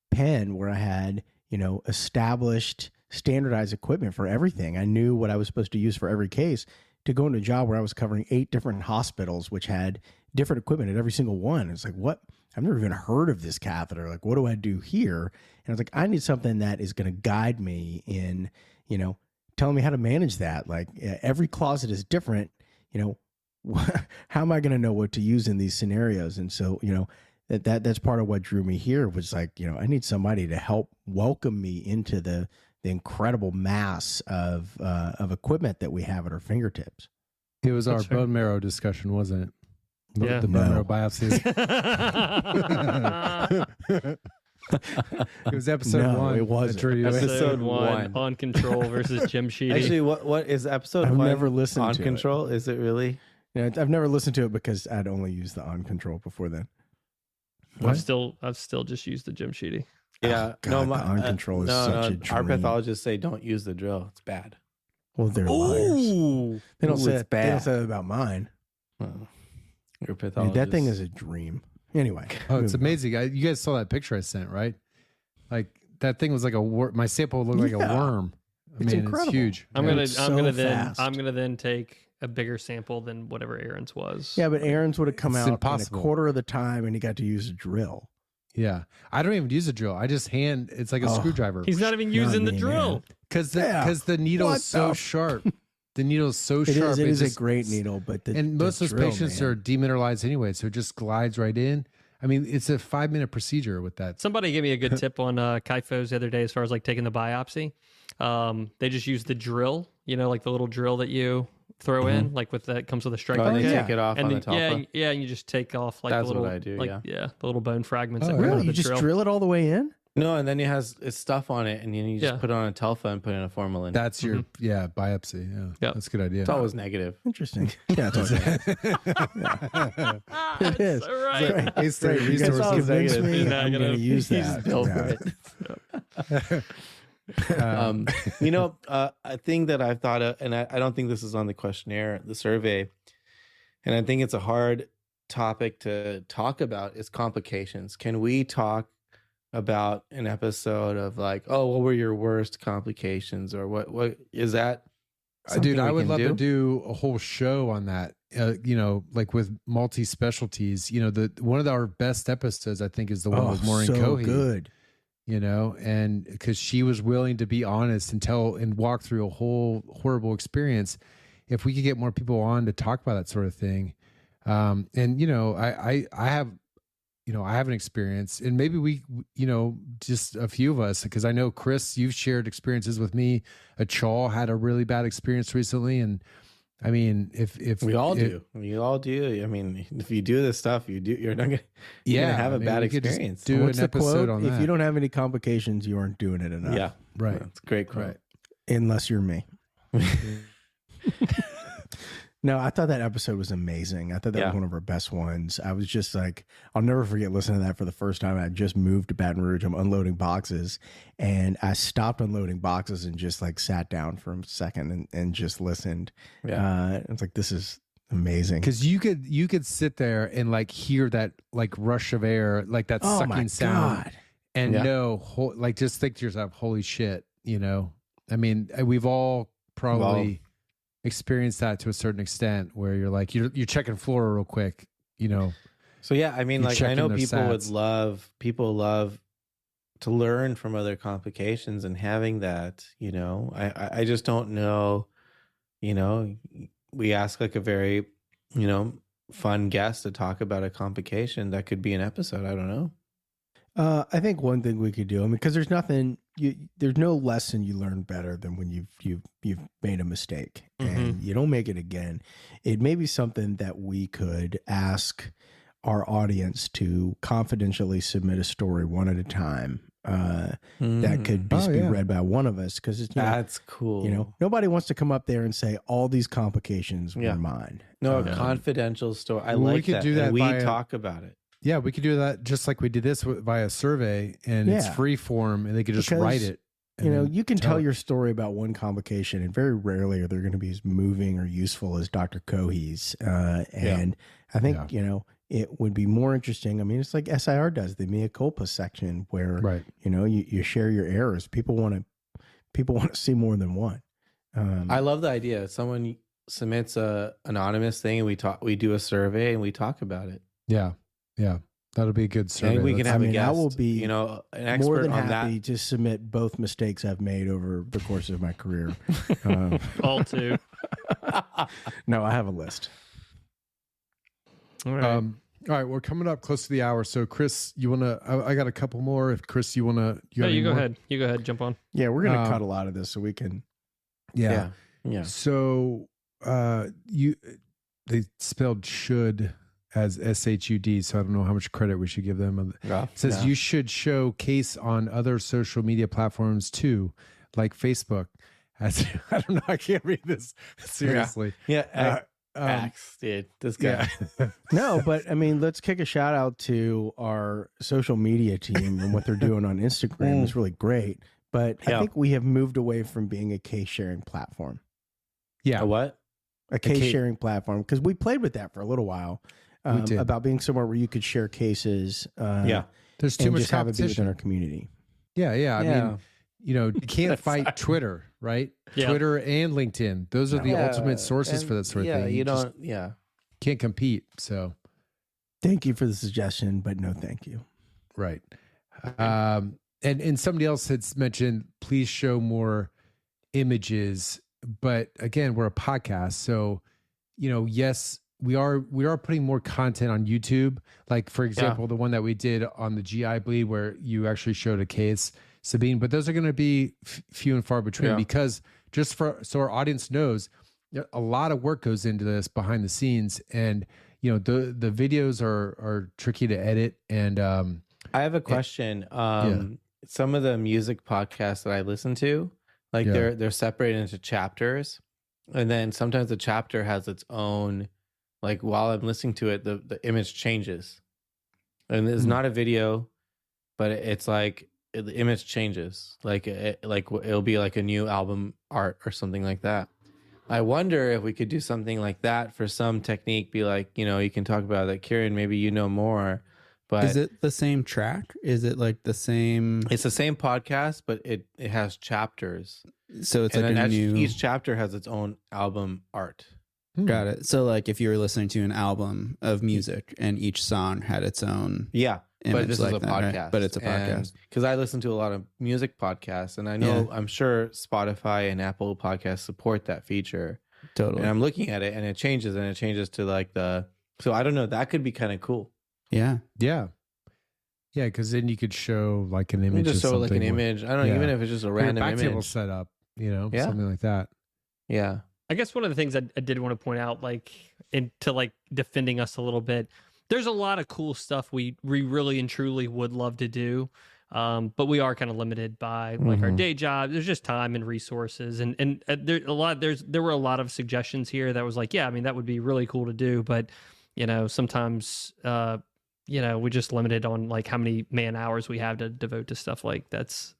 Penn, where I had, established standardized equipment for everything. I knew what I was supposed to use for every case, to go into a job where I was covering 8 different hospitals, which had different equipment at every single one. It's like, what? I've never even heard of this catheter. Like, what do I do here? And I was like, I need something that is going to guide me in, telling me how to manage that. Like every closet is different, how am I going to know what to use in these scenarios? And so, that's part of what drew me here was like, I need somebody to help welcome me into the incredible mass of equipment that we have at our fingertips. It was our bone marrow discussion, wasn't it? The bone marrow biopsies. It was episode 1. It was episode 1 on control versus Jim Sheedy. Actually, what is episode 1? I've never listened on to control. It. Is it really? Yeah, I've never listened to it because I'd only used the on control before then. I've still just used the Jim Sheedy. Yeah, God, the on control is such a dream. Our pathologists say don't use the drill; it's bad. Well, they're liars. They don't say bad. They don't say that about mine. Your pathologist. That thing is a dream. Anyway, it's amazing. You guys saw that picture I sent, right? Like that thing was like my sample looked like a worm. It's incredible. It's huge. I'm gonna fast. then take a bigger sample than whatever Aaron's was. Yeah, but Aaron's would have come It's out impossible. in a quarter of the time, and he got to use a drill. Yeah. I don't even use a drill. I just it's like a screwdriver. He's not even using the drill. Because the needle is so sharp. The needle is so sharp. It is a great needle, but most of those patients are demineralized anyway, so it just glides right in. I mean, it's a 5-minute procedure with that. Somebody gave me a good tip on kyphos the other day as far as like taking the biopsy. They just use the drill, like the little drill that you throw in, like that comes with a strike. And they take it off and on the top. yeah, and you just take off like That's the little, what I do. the little bone fragments. Oh, that come out Really? of You the just drill it all the way in? No, and then it's stuff on it, and then you just put it on a telephone and put in a formalin. That's your biopsy. Yeah, that's a good idea. It's always negative. Interesting. Yeah, it's okay. It is. So right. It's the resources. Convince me He's not I'm going to use he's that. built Yeah. for it. A thing that I've thought of, and I don't think this is on the questionnaire, the survey, and I think it's a hard topic to talk about, is complications. Can we talk about an episode of like, oh, what were your worst complications, or what is that? Dude, I we would can love to do a whole show on that. Like with multi specialties. One of our best episodes, I think, is the one with Maureen Cohey. Good. And because she was willing to be honest and tell and walk through a whole horrible experience. If we could get more people on to talk about that sort of thing, I have an experience, and maybe we, just a few of us, because I know Chris, you've shared experiences with me. Achal had a really bad experience recently, and I mean, if we all do. I mean, if you do this stuff, you're not gonna, gonna have a bad experience. Do What's an the episode quote? on that. If you don't have any complications, you aren't doing it enough. Yeah, right. That's a great quote. Right. Unless you're me. No, I thought that episode was amazing. I thought that was one of our best ones. I was just like, I'll never forget listening to that for the first time. I just moved to Baton Rouge. I'm unloading boxes, and I stopped unloading boxes and just like sat down for a second and just listened. Yeah, it's like, this is amazing. Because you could sit there and like hear that like rush of air, like that sucking sound, and just think to yourself, holy shit, I mean, we've all probably experienced that to a certain extent, where you're like, you're checking floor real quick, So yeah, I mean, like, I know people love to learn from other complications, and having that, I just don't know, we ask like a very, fun guest to talk about a complication that could be an episode. I don't know. I think one thing we could do, I mean, because there's no lesson you learn better than when you've made a mistake and you don't make it again. It may be something that we could ask our audience to confidentially submit a story one at a time that could be read by one of us, because that's cool. Nobody wants to come up there and say all these complications were mine. No, a confidential story. We could do that. We talk about it. Yeah, we could do that just like we did this via survey, and it's free form, and they could just write it. You can tell your story about one complication, and very rarely are they going to be as moving or useful as Dr. Cohey's. And I think, it would be more interesting. I mean, it's like SIR does the mea culpa section, where, you share your errors. People want to see more than one. I love the idea. Someone submits a anonymous thing, and we do a survey and we talk about it. Yeah, that'll be a good survey. And we can have a guest. I will be, an expert more than on happy that. to submit both mistakes I've made over the course of my career. All two. No, I have a list. All right. All right, we're coming up close to the hour. So, Chris, you want to? I got a couple more. If Chris, you want to? You go ahead. You go ahead. Jump on. Yeah, we're gonna cut a lot of this so we can. Yeah. So, they spelled should as SHUD, so I don't know how much credit we should give them. It says you should showcase on other social media platforms too, like Facebook. I don't know. I can't read this seriously. Facts, dude. This guy. Yeah. No, but I mean, let's kick a shout out to our social media team and what they're doing on Instagram. It's really great. But I think we have moved away from being a case sharing platform. Yeah. A what? A case sharing platform, because we played with that for a little while. About being somewhere where you could share cases. There's too much just have it be competition within our community. Yeah. I mean, you can't fight Twitter, right? Yeah. Twitter and LinkedIn. Those are the ultimate sources for that sort of thing. You just don't, can't compete. So Thank you for the suggestion, but no thank you. right. And somebody else had mentioned, please show more images. But again, we're a podcast. So, yes, we are putting more content on YouTube. Like, for example, the one that we did on the GI bleed where you actually showed a case, Sabine, but those are going to be few and far between because just so our audience knows, a lot of work goes into this behind the scenes. And, the videos are tricky to edit. And I have a question. Some of the music podcasts that I listen to, like they're separated into chapters, and then sometimes the chapter has its own, like while I'm listening to it, the image changes, and it's not a video, but it's like the image changes, like it'll be like a new album art or something like that. I wonder if we could do something like that for some technique. Be like, you can talk about that, Kieran. Maybe more. But is it the same track? Is it like the same? It's the same podcast, but it has chapters. So it's like each chapter has its own album art. Got it. So like if you were listening to an album of music and each song had its own but this like is a podcast. Right? But it's a podcast. Because I listen to a lot of music podcasts, and I know I'm sure Spotify and Apple Podcasts support that feature. Totally. And I'm looking at it, and it changes to like so I don't know. That could be kind of cool. Yeah. Because then you could show like an image. Just show like an image. I don't know, even if it's just a random image. BackTable setup, something like that. Yeah. I guess one of the things I did want to point out, like into like defending us a little bit, there's a lot of cool stuff we really and truly would love to do. But we are kind of limited by like our day job. There's just time and resources, and there were a lot of suggestions here that was like, that would be really cool to do, but sometimes we're just limited on like how many man hours we have to devote to stuff like that's,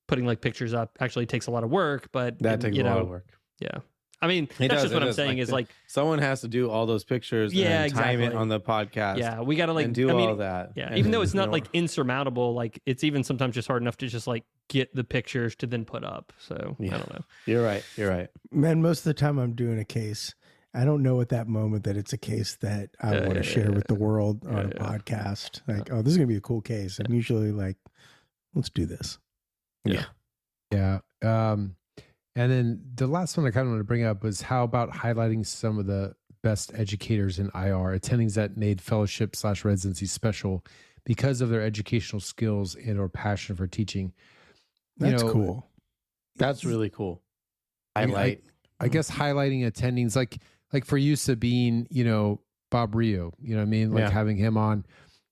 putting like pictures up actually takes a lot of work, but that takes a lot of work. Yeah. I mean, that's just what I'm saying is like someone has to do all those pictures and time it on the podcast. Yeah. We got to like do all that. Yeah. Even though it's not like insurmountable, like it's even sometimes just hard enough to just like get the pictures to then put up. So I don't know. You're right. Man, most of the time I'm doing a case, I don't know at that moment that it's a case that I want to share with the world on a podcast. Like, oh, this is going to be a cool case. I'm usually like, let's do this. Yeah. And then the last one I kind of want to bring up was how about highlighting some of the best educators in IR, attendings that made fellowship/residency special because of their educational skills and or passion for teaching. That's cool. That's really cool. I guess highlighting attendings like for you, Sabine, Bob Rio, like having him on.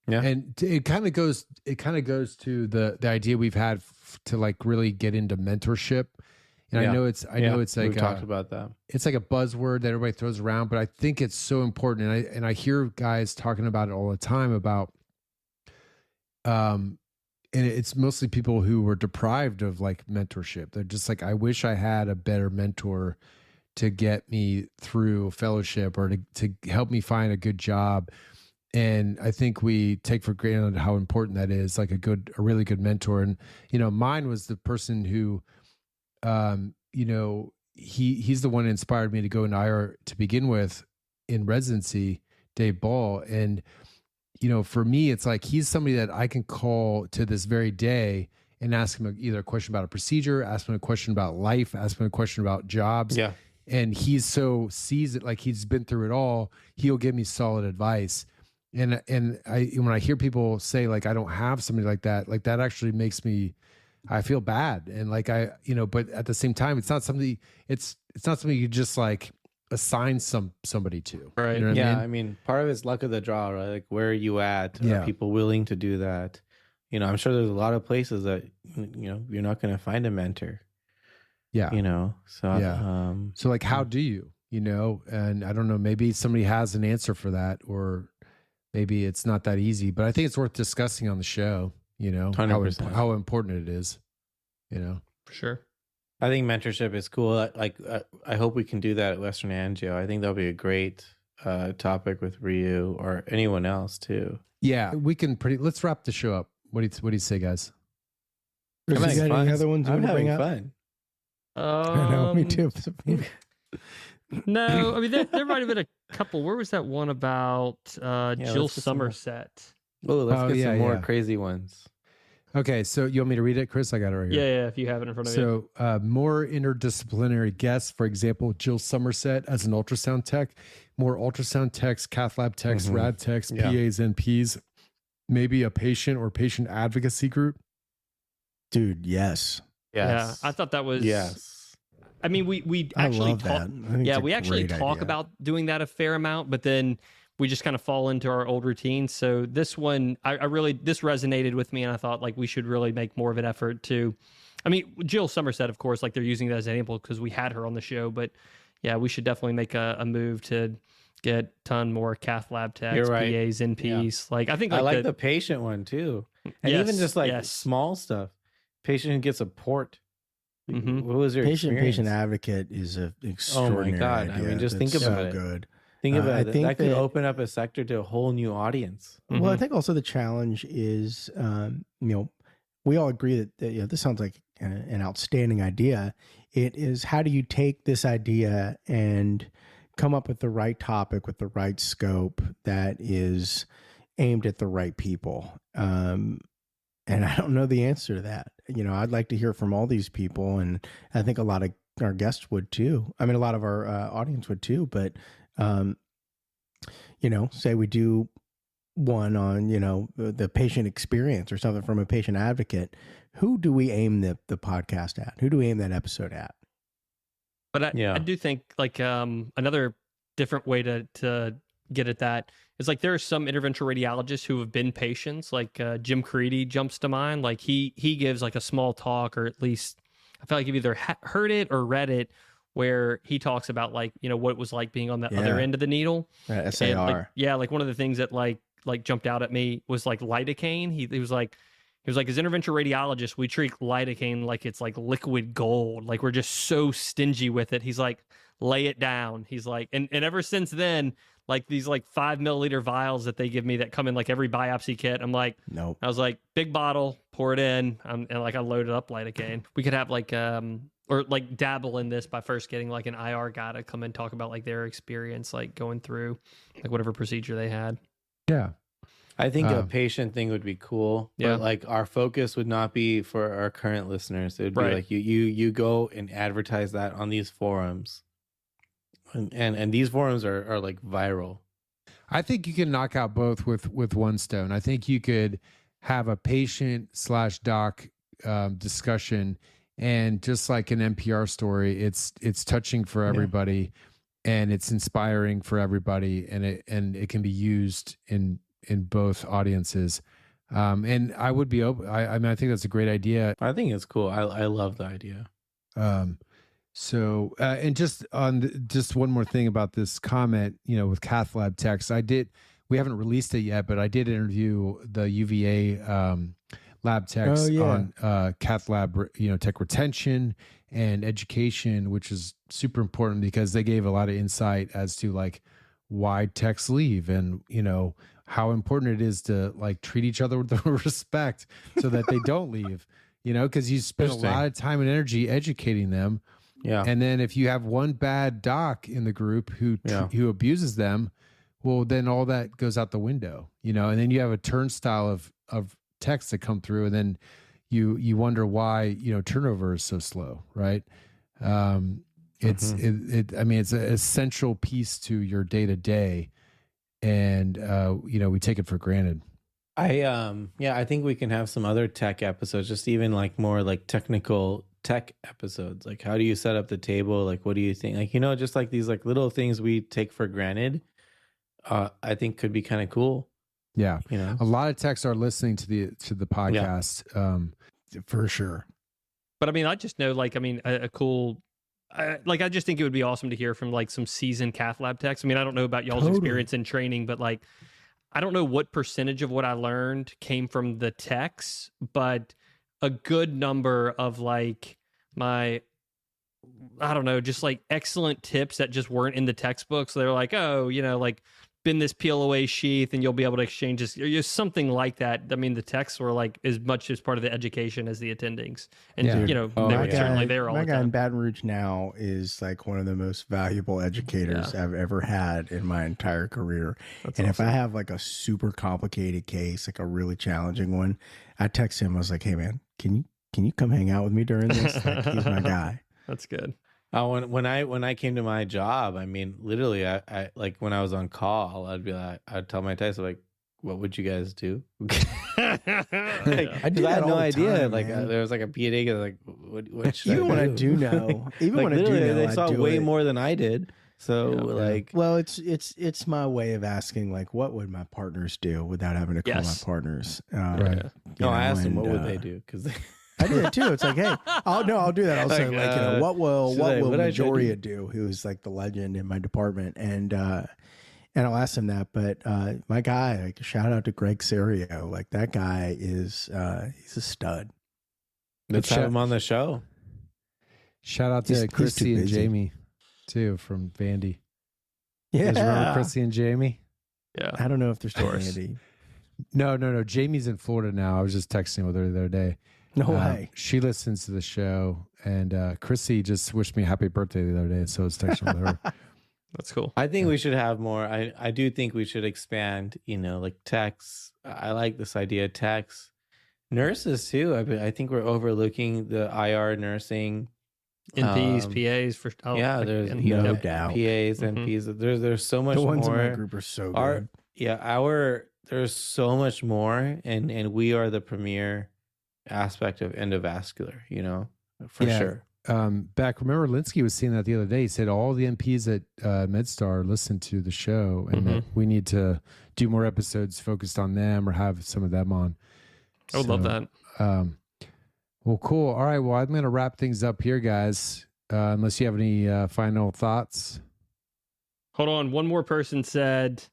Yeah. And it kind of goes to the idea we've had to like really get into mentorship. And I know it's like we've talked about that. It's like a buzzword that everybody throws around, but I think it's so important. And I hear guys talking about it all the time about, and it's mostly people who were deprived of like mentorship. They're just like, I wish I had a better mentor to get me through fellowship or to help me find a good job. And I think we take for granted how important that is, like a really good mentor. And, mine was the person who, he's the one who inspired me to go into IR to begin with in residency, Dave Ball. And, for me, it's like, he's somebody that I can call to this very day and ask him either a question about a procedure, ask him a question about life, ask him a question about jobs. Yeah. And he's so seasoned, like he's been through it all. He'll give me solid advice. And when I hear people say like, I don't have somebody like that actually makes me, I feel bad. And like, but at the same time, it's not something you just like assign somebody to. Right. You know what I mean, part of it's luck of the draw, right? Like where are you at? Are people willing to do that? I'm sure there's a lot of places that, you're not going to find a mentor. Yeah. So like, how do you, and I don't know, maybe somebody has an answer for that, or maybe it's not that easy, but I think it's worth discussing on the show, 100%. how important it is, For sure. I think mentorship is cool. Like, I hope we can do that at Western Angio. I think that'll be a great topic with Ryu or anyone else too. Yeah, we can let's wrap the show up. What do you say, guys? Chris, I'm you got any other ones you want to bring up? fun. I know, me too. No, I mean there might have been a couple. Where was that one about Jill let's get some more. Somerset? Let's get some more crazy ones. Okay, so you want me to read it, Chris? I got it right here. Yeah, if you have it in front of you. So more interdisciplinary guests, for example, Jill Somerset as an ultrasound tech, more ultrasound techs, Cath Lab Text, rad techs, PAs, NPs, maybe a patient or patient advocacy group. Dude, yes. Yeah, I thought that was I mean, we actually talk. Yeah, we actually talk about doing that a fair amount, but then we just kind of fall into our old routine. So this one, I really this resonated with me, and I thought like we should really make more of an effort to. I mean, Jill Somerset, of course, like they're using that as an example because we had her on the show, but yeah, we should definitely make a move to get a ton more Cath Lab Text, PAs, NPs. Yeah. Like I think I like the patient one too, and even just like small stuff. Patient who gets a port. What was your patient advocate is an extraordinary. Oh my god! Idea. I mean, just think about it. Good. Think about it. That could open up a sector to a whole new audience. Well, I think also the challenge is, we all agree that this sounds like an outstanding idea. It is, how do you take this idea and come up with the right topic with the right scope that is aimed at the right people? And I don't know the answer to that. I'd like to hear from all these people, and I think a lot of our guests would too. I mean, a lot of our audience would too. But, say we do one on, the patient experience or something from a patient advocate. Who do we aim the podcast at? Who do we aim that episode at? But I do think like another different way to get at that is like there are some interventional radiologists who have been patients, like Jim Creedy jumps to mind. Like he gives like a small talk, or at least I feel like you've either heard it or read it, where he talks about like, what it was like being on the other end of the needle. SAR. And, like one of the things that like jumped out at me was like lidocaine. He was like, as interventional radiologists, we treat lidocaine like it's like liquid gold. Like we're just so stingy with it. He's like, lay it down. He's like, and ever since then, like these like 5 milliliter vials that they give me that come in like every biopsy kit. I'm like, nope. I was like, big bottle, pour it in. And like I loaded up lidocaine. We could have like, or like dabble in this by first getting like an IR guy to come and talk about like their experience, like going through like whatever procedure they had. Yeah. I think a patient thing would be cool. Yeah. But like our focus would not be for our current listeners. It would be like you go and advertise that on these forums. And these forums are like viral. I think you can knock out both with one stone. I think you could have a patient/doc discussion, and just like an NPR story, it's touching for everybody, and it's inspiring for everybody, and it can be used in both audiences. And I would be open. I mean, I think that's a great idea. I think it's cool. I love the idea. So, and just one more thing about this comment, with Cath Lab Text, we haven't released it yet, but I did interview the UVA lab techs on Cath Lab, tech retention and education, which is super important because they gave a lot of insight as to like why techs leave, and how important it is to like treat each other with respect so that they don't leave, because you spend a lot of time and energy educating them. Yeah. And then if you have one bad doc in the group who abuses them, well, then all that goes out the window, and then you have a turnstile of texts that come through, and then you wonder why, turnover is so slow, right? It's an essential piece to your day to day, and we take it for granted. I think we can have some other tech episodes, just even like more like technical tech episodes. Like, how do you set up the table? Like, what do you think? Like, just like these like little things we take for granted, I think could be kind of cool. Yeah. A lot of techs are listening to the podcast, for sure. But I mean, I just know like, a cool, I just think it would be awesome to hear from like some seasoned Cath Lab techs. I mean, I don't know about y'all's experience in training, but like, I don't know what percentage of what I learned came from the techs, but a good number of like just like excellent tips that just weren't in the textbooks. They're like, like bend this peel away sheath and you'll be able to exchange this, or something like that. I mean, the texts were like as much as part of the education as the attendings. And, they were certainly there all the time. My guy in Baton Rouge now is like one of the most valuable educators I've ever had in my entire career. That's awesome. If I have like a super complicated case, like a really challenging one, I text him. I was like, hey, man, can you come hang out with me during this? Like, he's my guy. That's good. When I came to my job, I mean, literally, I like when I was on call, I'd tell my techs like, "What would you guys do?" I had no idea. Like there was like a PA like, "What should even I when do?" I do know, even like, when I do know, they saw way more than I did. So well, it's my way of asking like, what would my partners do without having to call my partners? Right. No, I asked them what would they do because. I did too. It's like, hey, I'll do that. I'll say like, what will Majoria do? Who's like the legend in my department, and I'll ask him that. But my guy, like, shout out to Greg Serio. Like that guy is he's a stud. Let's have him on the show. Shout out to Chrissy and Jamie too from Vandy. Yeah, you guys remember Chrissy and Jamie? Yeah, I don't know if they're still Vandy. No. Jamie's in Florida now. I was just texting with her the other day. No way. She listens to the show, and Chrissy just wished me happy birthday the other day, so I was texting with her. That's cool. I think we should have more. I do think we should expand, like techs. I like this idea of techs. Nurses too. I think we're overlooking the IR nursing. NPs, PAs for there's no doubt. PAs, NPs. There's so much more. The ones more. in my group are so good. There's so much more, and we are the premier aspect of endovascular, for sure. Remember Linsky was saying that the other day. He said all the NPs at MedStar listen to the show, and that we need to do more episodes focused on them or have some of them on. I would love that. Well, cool. All right. Well, I'm going to wrap things up here, guys. Unless you have any final thoughts. Hold on. One more person said,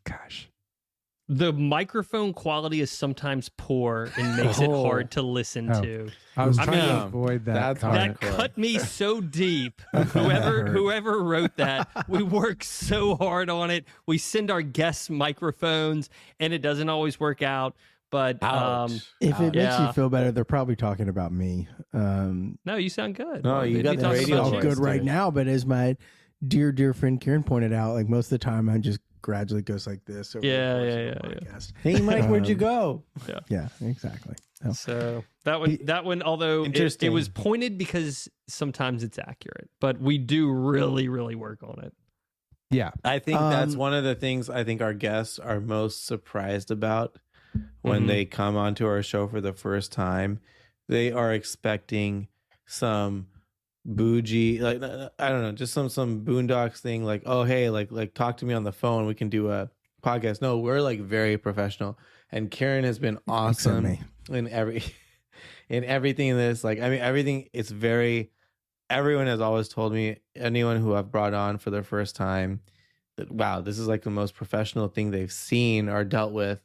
gosh. The microphone quality is sometimes poor and makes it hard to listen to. I was trying to avoid that. That cut me so deep. Whoever wrote that, we work so hard on it. We send our guests microphones, and it doesn't always work out. But if it makes you feel better, they're probably talking about me. No, you sound good. No, you got the radio good right now. But as my dear friend Kieran pointed out, like most of the time, I just gradually goes like this. Yeah. Hey, Mike, where'd you go? Yeah, exactly. Oh. So that one, although it was pointed because sometimes it's accurate, but we do really, really work on it. Yeah. I think that's one of the things I think our guests are most surprised about when they come onto our show for the first time. They are expecting some bougie, like, I don't know, just some Boondocks thing, like, oh hey, like talk to me on the phone, we can do a podcast. No, we're like very professional, and Kieran has been awesome in everything in this. Like, I mean, everything. It's very. Everyone has always told me, anyone who I've brought on for the first time, that wow, this is like the most professional thing they've seen or dealt with.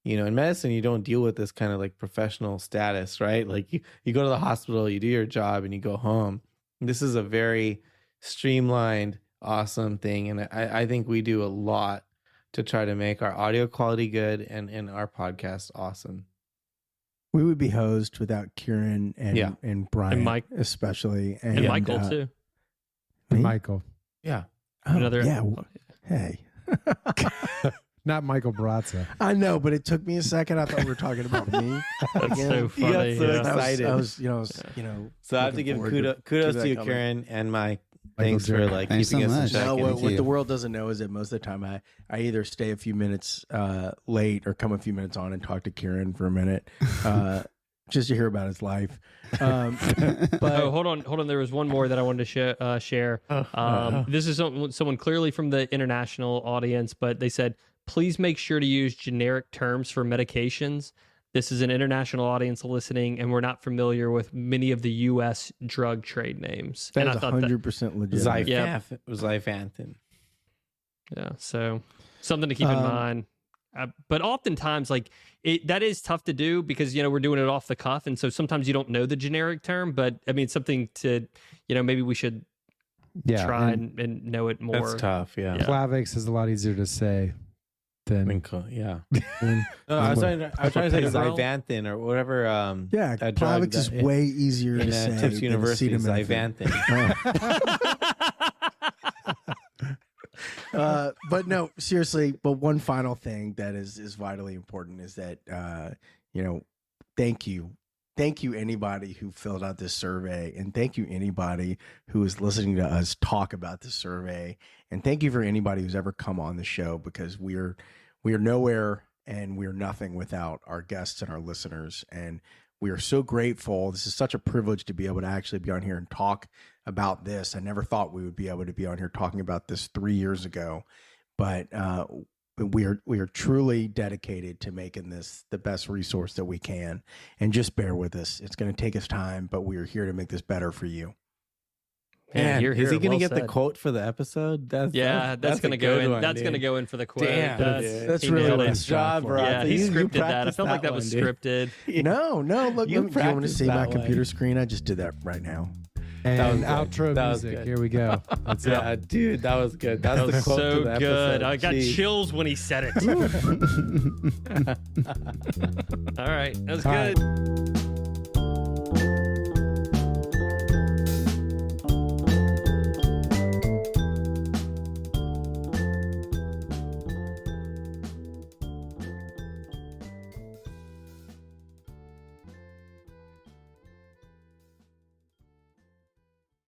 In medicine, you don't deal with this kind of like professional status, right? Like you go to the hospital, you do your job, and you go home. This is a very streamlined, awesome thing. And I think we do a lot to try to make our audio quality good and our podcast awesome. We would be hosed without Kieran and Brian, and Mike, especially. And Michael, too. Michael. Yeah. Hey. Not Michael Brazza. I know, but it took me a second. I thought we were talking about me. That's so funny. You got so excited. I was. So I have to give kudos to you, Kieran, and Mike. Thanks for keeping us in check. What the world doesn't know is that most of the time I either stay a few minutes late or come a few minutes on and talk to Kieran for a minute, just to hear about his life. But hold on. There was one more that I wanted to share. This is someone clearly from the international audience, but they said, please make sure to use generic terms for medications. This is an international audience listening, and we're not familiar with many of the U.S. drug trade names. That is 100% legit. Zyfantin. Yeah, so something to keep in mind. But oftentimes, that is tough to do because, we're doing it off the cuff. And so sometimes you don't know the generic term, but I mean, something to, maybe we should try and know it more. That's tough. Yeah. Plavix is a lot easier to say than. Yeah. No, I was trying to say Zyvanthin or whatever. Plavix is way easier to say. Tips University, Zyvanthin. But no, seriously. But one final thing that is vitally important is that thank you anybody who filled out this survey, and thank you anybody who is listening to us talk about this survey, and thank you for anybody who's ever come on the show, because we are nowhere and we are nothing without our guests and our listeners, and we are so grateful. This is such a privilege to be able to actually be on here and talk about this. I never thought we would be able to be on here talking about this 3 years ago, but we are truly dedicated to making this the best resource that we can. And just bear with us. It's going to take us time, but we are here to make this better for you. Man, is he going to get said. the quote for the episode? That's going to go in. That's going to go in for the quote. Damn, that's really nice job, bro. Yeah, he scripted that. I felt like that was scripted. No. Look, you want to see my computer screen? I just did that right now. And outro music. Here we go. Dude, that was good. That was the quote so to the good. episode. I got Jeez. chills when he said it. All right, that was All good. right.